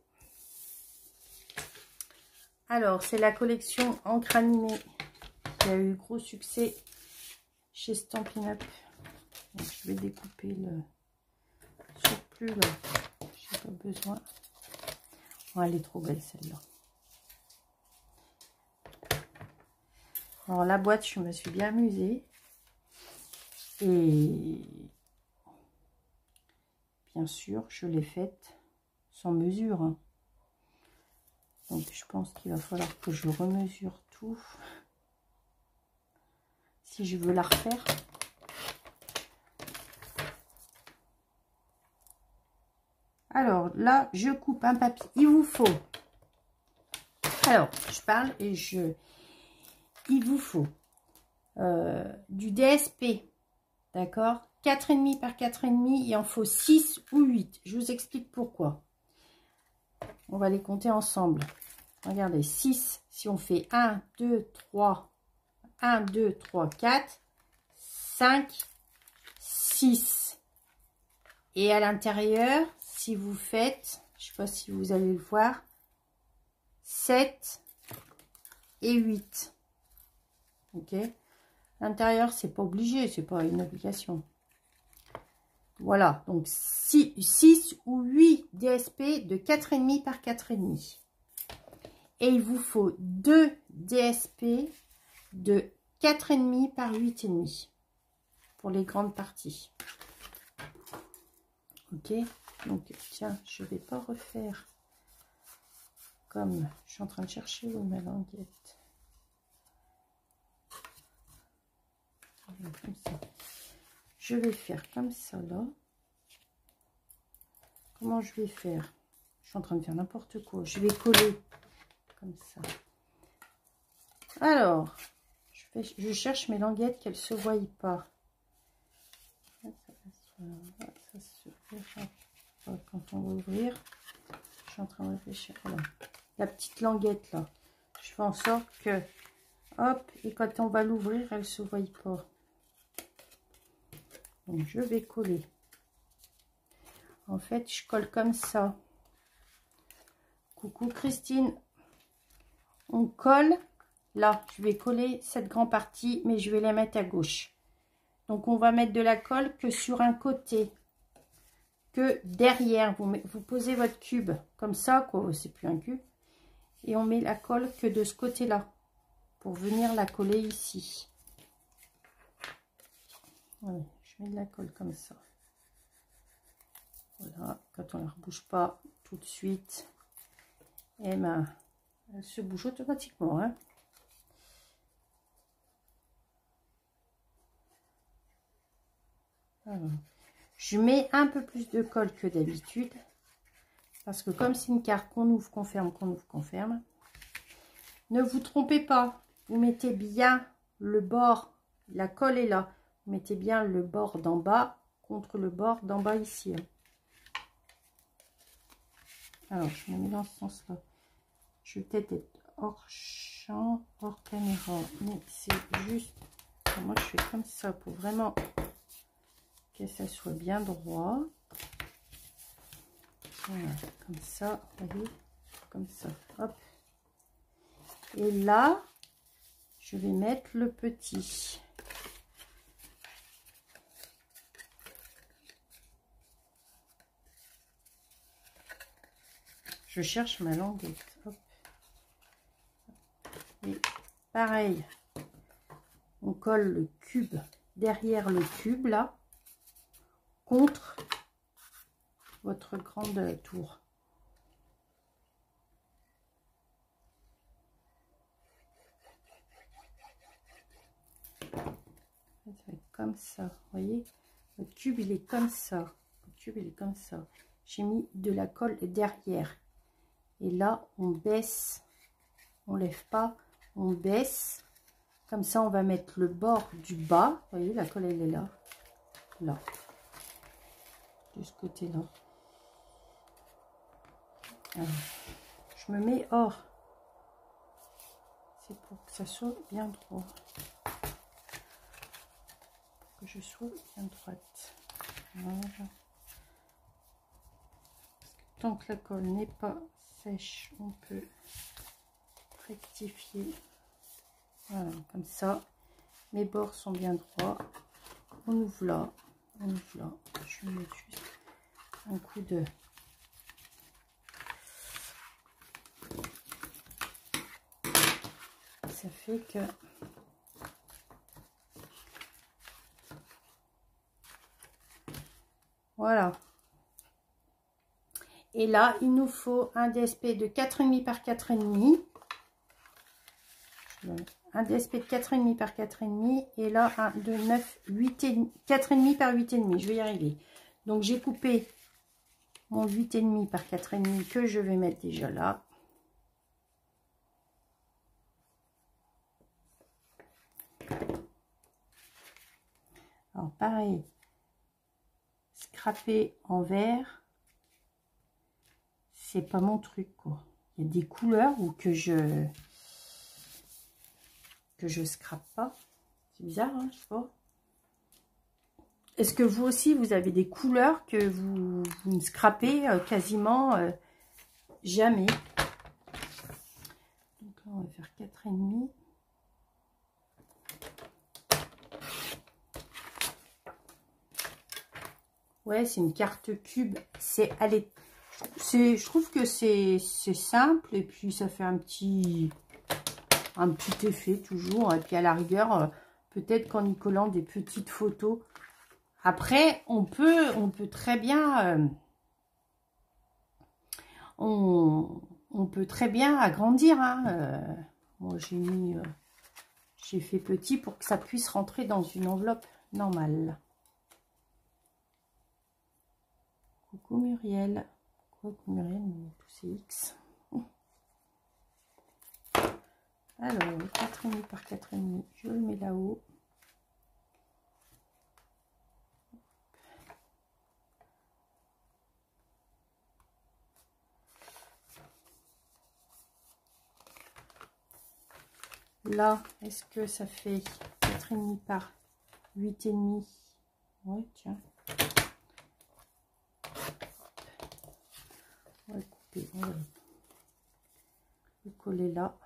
Alors, c'est la collection encre animée qui a eu gros succès chez Stampin' Up. Donc, je vais découper le surplus là. J'ai pas besoin. Oh, elle est trop belle celle-là. Alors, la boîte, je me suis bien amusée. Et bien sûr, je l'ai faite sans mesure. Hein. Donc, je pense qu'il va falloir que je remesure tout. Si je veux la refaire. Alors, là, je coupe un papier. Il vous faut... Alors, je parle et je... Il vous faut du DSP. D'accord, 4,5 par 4,5, il en faut 6 ou 8. Je vous explique pourquoi. On va les compter ensemble. Regardez, 6, si on fait 1, 2, 3, 1, 2, 3, 4, 5, 6. Et à l'intérieur, si vous faites, je ne sais pas si vous allez le voir, 7 et 8. Ok. L'intérieur, c'est pas obligé, c'est pas une obligation. Voilà, donc 6 ou 8 DSP de 4,5 par 4,5. Et il vous faut 2 DSP de 4,5 par 8,5 pour les grandes parties. Ok, donc tiens, je vais pas refaire comme je suis en train de chercher où est ma languette. Comme ça. Je vais faire comme ça là. Comment je vais faire? Je suis en train de faire n'importe quoi. Je vais coller comme ça. Alors, je cherche mes languettes qu'elles ne se voient pas. Ça se verra pas quand on va ouvrir. Je suis en train de réfléchir. Voilà. La petite languette là. Je fais en sorte que, hop, et quand on va l'ouvrir, elle ne se voit pas. Donc, je vais coller. En fait, je colle comme ça. Coucou Christine. On colle. Là, je vais coller cette grande partie, mais je vais la mettre à gauche. Donc, on va mettre de la colle que sur un côté. Que derrière. Vous posez votre cube comme ça, quoi. C'est plus un cube. Et on met la colle que de ce côté-là. Pour venir la coller ici. Voilà, je mets de la colle comme ça. Voilà, quand on ne la rebouche pas tout de suite, et ben, elle se bouge automatiquement. Hein. Alors, je mets un peu plus de colle que d'habitude. Parce que comme c'est une carte qu'on ouvre, qu'on ferme, qu'on ouvre, qu'on ferme. Ne vous trompez pas. Vous mettez bien le bord. La colle est là. Vous mettez bien le bord d'en bas contre le bord d'en bas ici. Hein. Alors, je me mets dans ce sens-là. Je vais peut-être être hors champ, hors caméra. Mais c'est juste... Moi, je fais comme ça pour vraiment que ça soit bien droit. Voilà, comme ça, vous voyez, comme ça. Hop. Et là, je vais mettre le petit. Je cherche ma languette. Hop. Et pareil, on colle le cube derrière le cube là, contre votre grande tour. Ça va être comme ça, vous voyez, le cube il est comme ça, le cube il est comme ça. J'ai mis de la colle derrière et là on baisse, on lève pas, on baisse. Comme ça, on va mettre le bord du bas. Vous voyez, la colle, elle est là. Là. De ce côté-là. Je me mets hors. C'est pour que ça soit bien droit. Pour que je sois bien droite. Voilà. Parce que tant que la colle n'est pas sèche, on peut rectifier. Voilà, comme ça. Mes bords sont bien droits. On ouvre là. On ouvre là. Je vais mettre juste un coup de... Ça fait que... Voilà. Et là, il nous faut un DSP de 4,5 par 4,5. Un DSP de 4,5 par 4,5. Et là, un de 9, 4,5 par 8,5. Je vais y arriver. Donc, j'ai coupé mon 8,5 par 4,5 que je vais mettre déjà là. Alors, pareil. Scraper en vert. C'est pas mon truc, quoi. Il y a des couleurs ou que je scrape pas. C'est bizarre, hein, je sais pas. Est-ce que vous aussi, vous avez des couleurs que vous ne scrapez quasiment jamais? Donc là, on va faire 4,5. Ouais, c'est une carte cube. Je trouve que c'est simple et puis ça fait un petit effet toujours. Et puis à la rigueur, peut-être qu'en y collant des petites photos. Après, on peut très bien on peut très bien agrandir. Hein. Moi, j'ai fait petit pour que ça puisse rentrer dans une enveloppe normale. Coucou Muriel. Coucou Muriel, tous ces X. Alors, 4,5 par 4,5, je le mets là-haut. Là, est-ce que ça fait 4,5 par 8,5? Ouais, tiens. On va le couper, on va le coller là.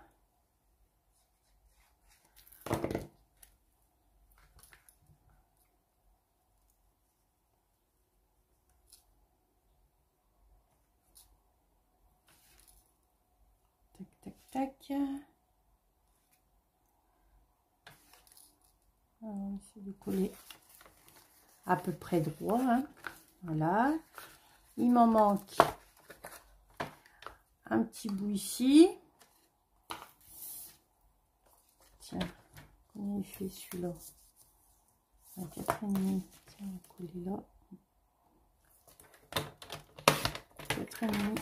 Tac, tac, tac. On va essayer de coller à peu près droit. Hein. Voilà. Il m'en manque un petit bout ici. Tiens, combien il fait celui-là? 4,5. Tiens, on va coller là. 4,5.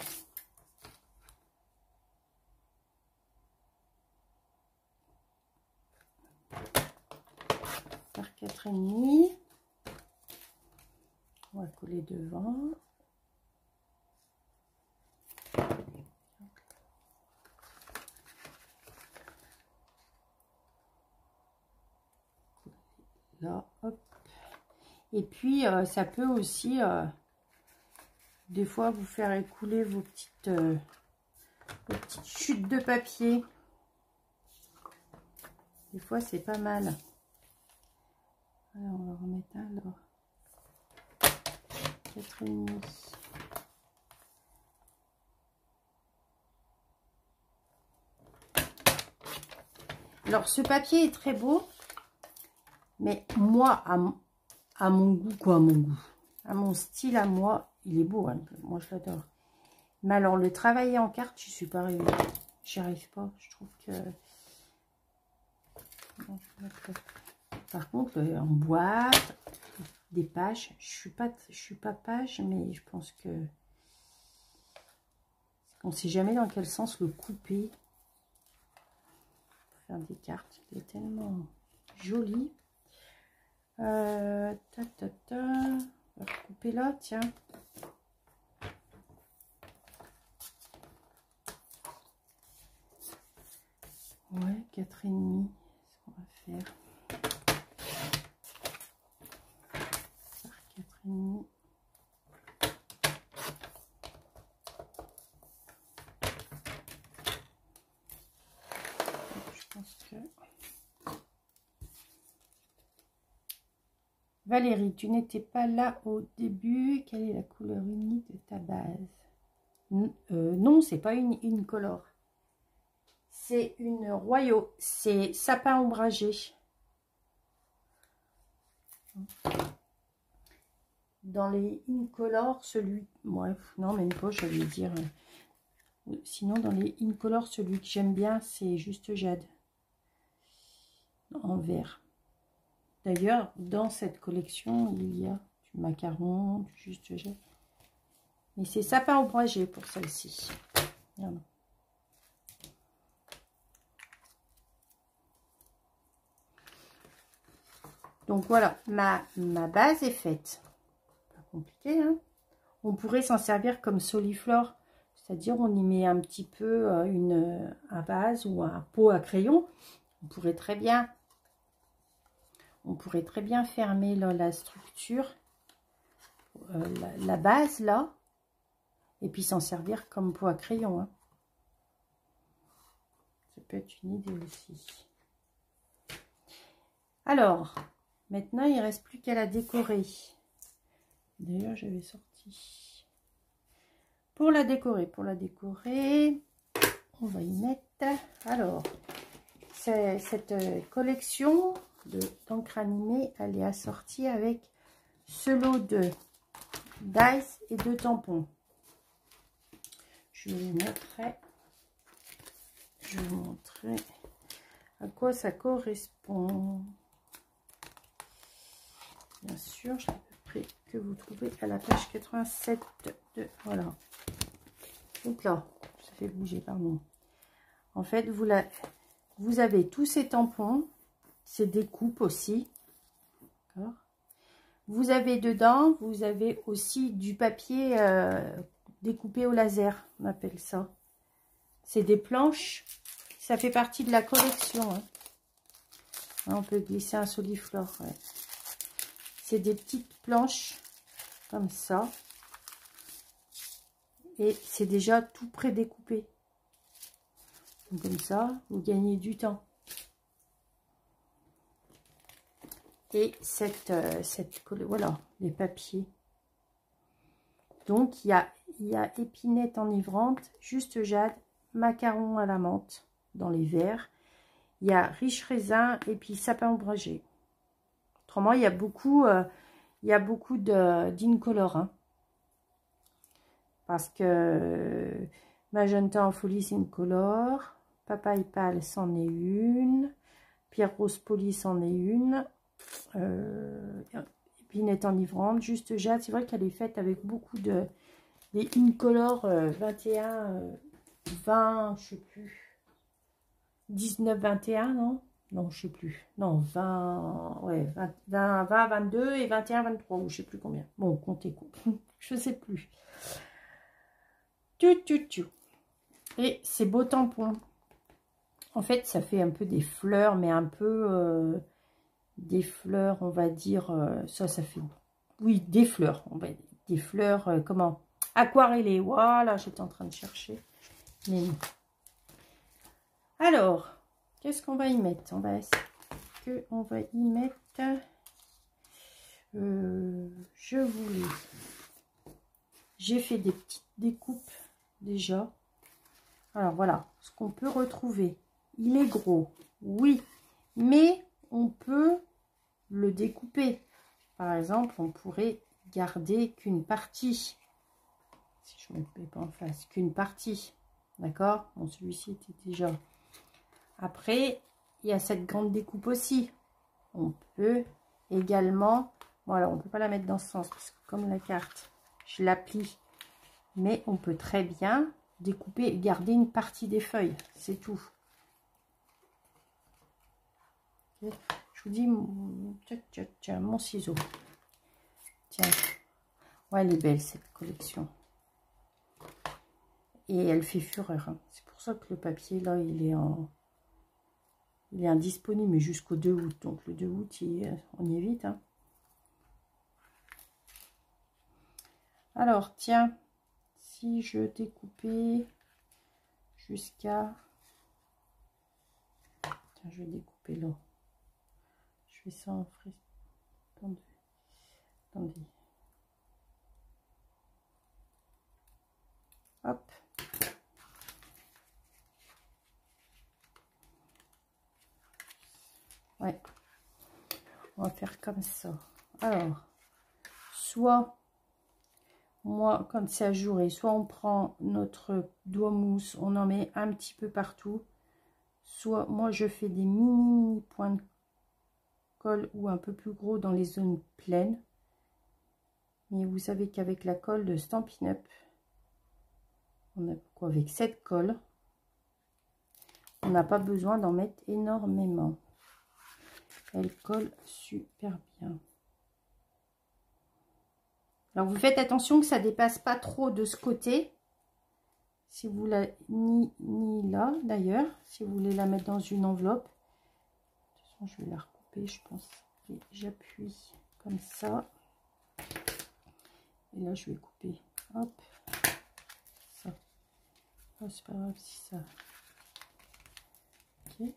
Par 4,5. On va coller devant. Là, hop. Et puis ça peut aussi des fois vous faire écouler vos petites chutes de papier. Des fois c'est pas mal. Alors on va remettre un là. 4,5. Alors ce papier est très beau, mais moi à mon goût, quoi, à mon goût, à mon style, à moi, il est beau, hein, moi je l'adore. Mais alors le travailler en carte, je suis pas arrivée, j'y arrive pas, je trouve que... Par contre, en boîte, des pages, je suis pas page, mais je pense que on sait jamais dans quel sens le couper. Pour faire des cartes, il est tellement joli. On va couper là, tiens. Ouais, 4,5, ce qu'on va faire. Par 4,5. Je pense que... Valérie, tu n'étais pas là au début. Quelle est la couleur unique de ta base? Non, c'est pas une color. C'est une Royaux. C'est sapin ombragé. Dans les incolor, celui... Bref, non, même pas, j'allais dire... Sinon, dans les incolor, celui que j'aime bien, c'est Juste Jade. En vert. D'ailleurs, dans cette collection, il y a du macaron, du Juste Jade. Mais c'est sapin ombragé pour celle-ci. Voilà. Donc voilà, ma base est faite. Pas compliqué, hein. On pourrait s'en servir comme soliflore, c'est-à-dire on y met un petit peu un base ou un pot à crayon. On pourrait très bien fermer là, la structure, la base là, et puis s'en servir comme pot à crayon, hein. Ça peut être une idée aussi. Alors, maintenant il ne reste plus qu'à la décorer. D'ailleurs, j'avais sorti. Pour la décorer, on va y mettre. Alors, cette collection d'encre animée, elle est assortie avec ce lot de dice et de tampons. Je vous montrer à quoi ça correspond. Bien sûr, je l'ai à peu près que vous trouvez à la page 87 de... Voilà. Donc là, ça fait bouger, pardon. En fait, vous avez tous ces tampons, ces découpes aussi. Vous avez dedans, vous avez aussi du papier découpé au laser, on appelle ça. C'est des planches, ça fait partie de la collection, hein. On peut glisser un soliflore, ouais. C'est des petites planches comme ça. Et c'est déjà tout prédécoupé. Donc comme ça, vous gagnez du temps. Et voilà, les papiers. Donc il y a épinette enivrante, Juste Jade, macaron à la menthe dans les verts. Il y a riche raisin et puis sapin ombragé. Autrement, il y a beaucoup d'incolore, hein. Parce que Magenta en folie, c'est une color. Papaye pâle, c'en est une. Pierre rose poli, c'en est une. Épinette enivrante. Juste jade. C'est vrai qu'elle est faite avec beaucoup de... Les Incolor 21, 20, je sais plus. 19, 21, non? Non, je sais plus. Non, 20, ouais, 20, 22 et 21, 23, ou je sais plus combien. Bon, comptez, je sais plus. Et ces beaux tampons. En fait, ça fait un peu des fleurs, mais un peu des fleurs, on va dire, ça fait, oui, des fleurs, on va dire, des fleurs, comment, aquarellées, voilà, j'étais en train de chercher. Mais non. Alors, qu'est-ce qu'on va y mettre? On va y mettre, j'ai fait des petites découpes déjà. Alors voilà, ce qu'on peut retrouver. Il est gros, oui, mais on peut le découper. Par exemple, on pourrait garder qu'une partie. Si je ne me mets pas en face, qu'une partie. D'accord? Bon, celui-ci était déjà. Après, il y a cette grande découpe aussi. On peut également... Bon, alors, on ne peut pas la mettre dans ce sens, parce que comme la carte, je la plie. Mais on peut très bien découper et garder une partie des feuilles. C'est tout. Okay. Je vous dis, tiens, mon ciseau. Tiens. Ouais, elle est belle, cette collection. Et elle fait fureur. Hein. C'est pour ça que le papier, là, il est indisponible jusqu'au 2 août. Donc, le 2 août, on y est vite. Hein. Alors, tiens, si je découpais jusqu'à... Tiens, je vais découper là. Je fais ça en frais. Attendez. Hop. Ouais. On va faire comme ça. Alors, soit, moi, quand c'est ajouré, soit on prend notre doigt mousse, on en met un petit peu partout. Soit, moi, je fais des mini points de colle ou un peu plus gros dans les zones pleines. Mais vous savez qu'avec la colle de Stampin' Up, on a quoi avec cette colle, on n'a pas besoin d'en mettre énormément. Elle colle super bien. Alors vous faites attention que ça dépasse pas trop de ce côté. Si vous la ni là d'ailleurs, si vous voulez la mettre dans une enveloppe. De toute façon, je vais la recouper, je pense. Et j'appuie comme ça. Et là, je vais couper. Hop. Ça. Oh, c'est pas grave si ça. Ok.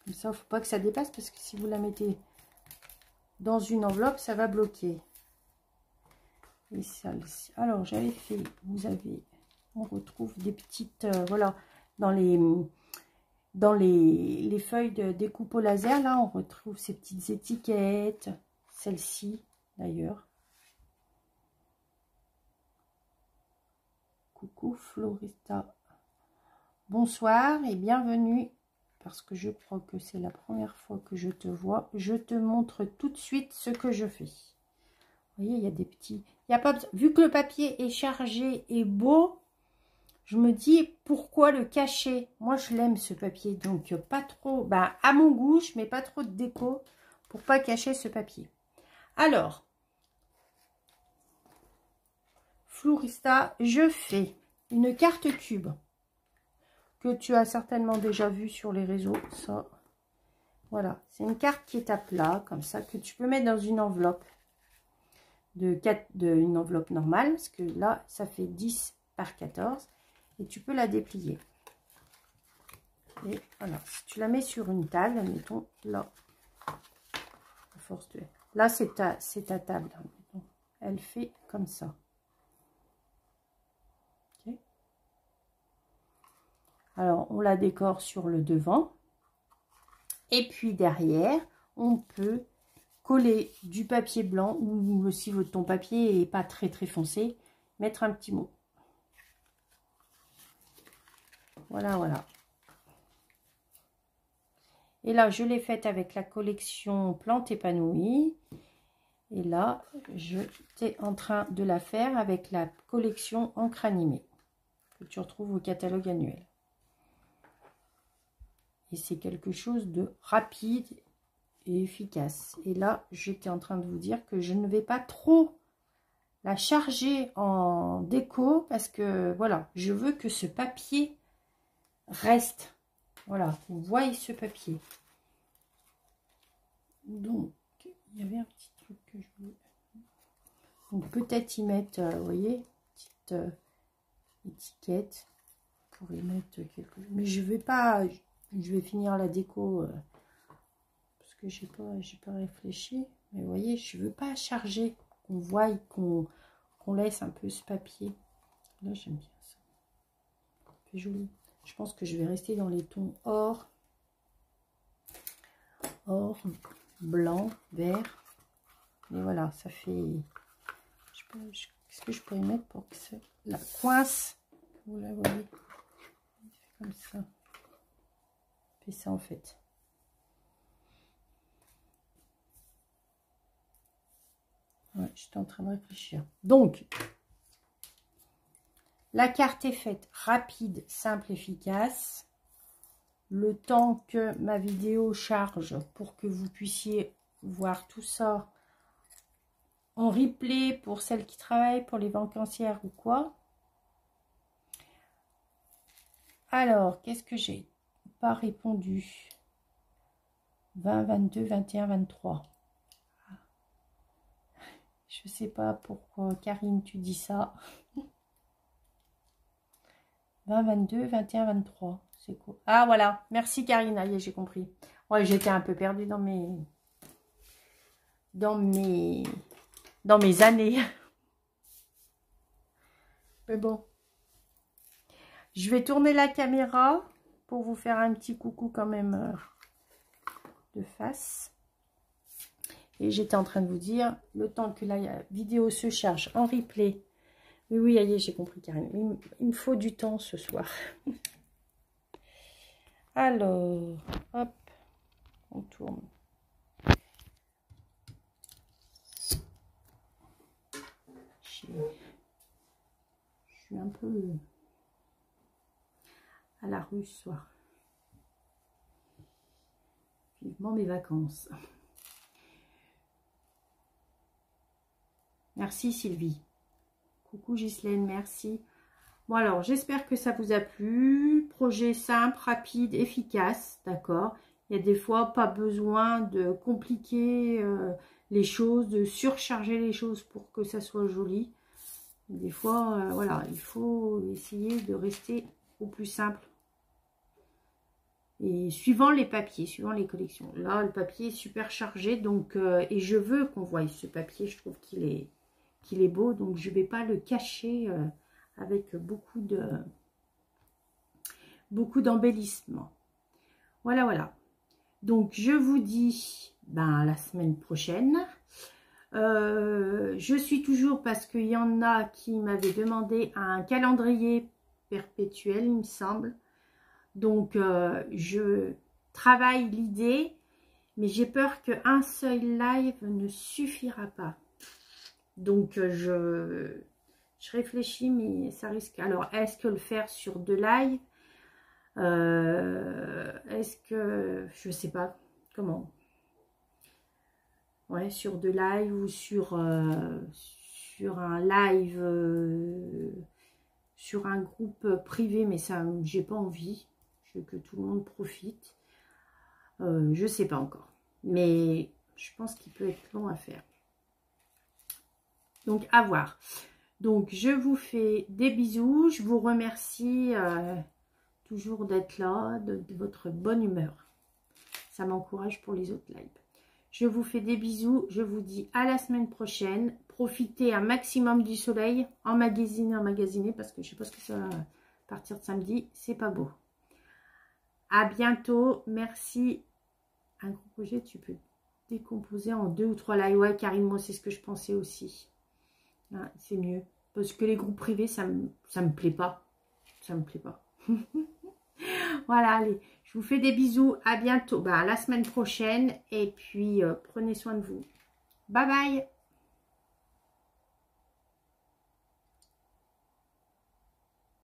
Comme ça, il ne faut pas que ça dépasse parce que si vous la mettez dans une enveloppe, ça va bloquer. Et celle-ci. Alors, j'avais fait, on retrouve des petites, voilà, dans les feuilles de découpe au laser, là, on retrouve ces petites étiquettes. Celle-ci, d'ailleurs. Coucou Florista. Bonsoir et bienvenue. Parce que je crois que c'est la première fois que je te vois. Je te montre tout de suite ce que je fais. Vous voyez, il y a des petits... Il y a pas... Vu que le papier est chargé et beau, je me dis pourquoi le cacher. Moi, je l'aime ce papier. Donc, pas trop... Bah, à mon goût, je mets pas trop de déco pour pas cacher ce papier. Alors, Florista, je fais une carte cube que tu as certainement déjà vu sur les réseaux. Ça, voilà, c'est une carte qui est à plat, comme ça, que tu peux mettre dans une enveloppe une enveloppe normale, parce que là, ça fait 10 par 14, et tu peux la déplier. Et voilà, si tu la mets sur une table, mettons là, à force de... Là, c'est ta table. Mettons. Elle fait comme ça. Okay. Alors, on la décore sur le devant. Et puis derrière, on peut coller du papier blanc ou si ton papier n'est pas très foncé, mettre un petit mot. Voilà, voilà. Et là, je l'ai faite avec la collection Plantes épanouies. Et là, j'étais en train de la faire avec la collection Encre animée, que tu retrouves au catalogue annuel. Et c'est quelque chose de rapide et efficace. Et là, j'étais en train de vous dire que je ne vais pas trop la charger en déco parce que, voilà, je veux que ce papier reste. Voilà, vous voyez ce papier. Donc, il y avait un petit truc que je voulais... Donc, peut-être y mettre, vous voyez, petite étiquette pour y mettre quelque... Mais je vais pas... Je vais finir la déco parce que j'ai pas réfléchi. Mais vous voyez, je veux pas charger, qu'on voie, qu'on laisse un peu ce papier. Là, j'aime bien ça. C'est joli. Je pense que je vais rester dans les tons or, blanc, vert. Et voilà, ça fait... Qu'est-ce que je pourrais mettre pour que ça... La coince, vous la voyez, comme ça. Et ça en fait. Ouais, j'étais en train de réfléchir. Donc, la carte est faite rapide, simple, efficace. Le temps que ma vidéo charge pour que vous puissiez voir tout ça en replay pour celles qui travaillent, pour les vacancières ou quoi. Alors, qu'est-ce que j'ai pas répondu? 20, 22, 21, 23. Je sais pas pourquoi, Karine, tu dis ça. 20, 22, 21, 23. C'est quoi? Ah, voilà. Merci, Karine. Allez, j'ai compris. Ouais, j'étais un peu perdue dans mes années. Mais bon. Je vais tourner la caméra pour vous faire un petit coucou quand même de face. Et j'étais en train de vous dire, le temps que la vidéo se charge en replay. Oui, oui, allez, j'ai compris, Karine. Il me faut du temps ce soir. Alors, hop, on tourne. Je suis un peu à la rue ce soir. Vivement mes vacances. Merci Sylvie. Coucou Ghislaine, merci. Bon alors, j'espère que ça vous a plu. Projet simple, rapide, efficace, d'accord. Il y a des fois pas besoin de compliquer les choses, de surcharger les choses pour que ça soit joli. Des fois, voilà, il faut essayer de rester au plus simple. Et suivant les papiers, suivant les collections. Là, le papier est super chargé, donc et je veux qu'on voie ce papier. Je trouve qu'il est beau, donc je ne vais pas le cacher avec beaucoup d'embellissement. Voilà, voilà. Donc, je vous dis à la semaine prochaine. Je suis toujours, parce qu'il y en a qui m'avaient demandé un calendrier perpétuel, il me semble. Donc, je travaille l'idée, mais j'ai peur qu'un seul live ne suffira pas. Donc, je réfléchis, mais ça risque. Alors, est-ce que le faire sur 2 lives? Est-ce que... Je sais pas comment. Ouais, sur 2 lives ou sur un live... sur un groupe privé, mais ça, j'ai pas envie. Je veux que tout le monde profite. Je sais pas encore. Mais je pense qu'il peut être long à faire. Donc, à voir. Donc, je vous fais des bisous. Je vous remercie toujours d'être là, de votre bonne humeur. Ça m'encourage pour les autres lives. Je vous fais des bisous. Je vous dis à la semaine prochaine. Profitez un maximum du soleil. Emmagasiner, parce que je sais pas ce que ça va à partir de samedi. C'est pas beau. À bientôt. Merci. Un gros projet, tu peux décomposer en 2 ou 3 lives. Ouais, Karine, moi, c'est ce que je pensais aussi. Ah, c'est mieux. Parce que les groupes privés, ça me plaît pas. Ça me plaît pas. Voilà, allez, je vous fais des bisous. À bientôt, à la semaine prochaine. Et puis, prenez soin de vous. Bye bye.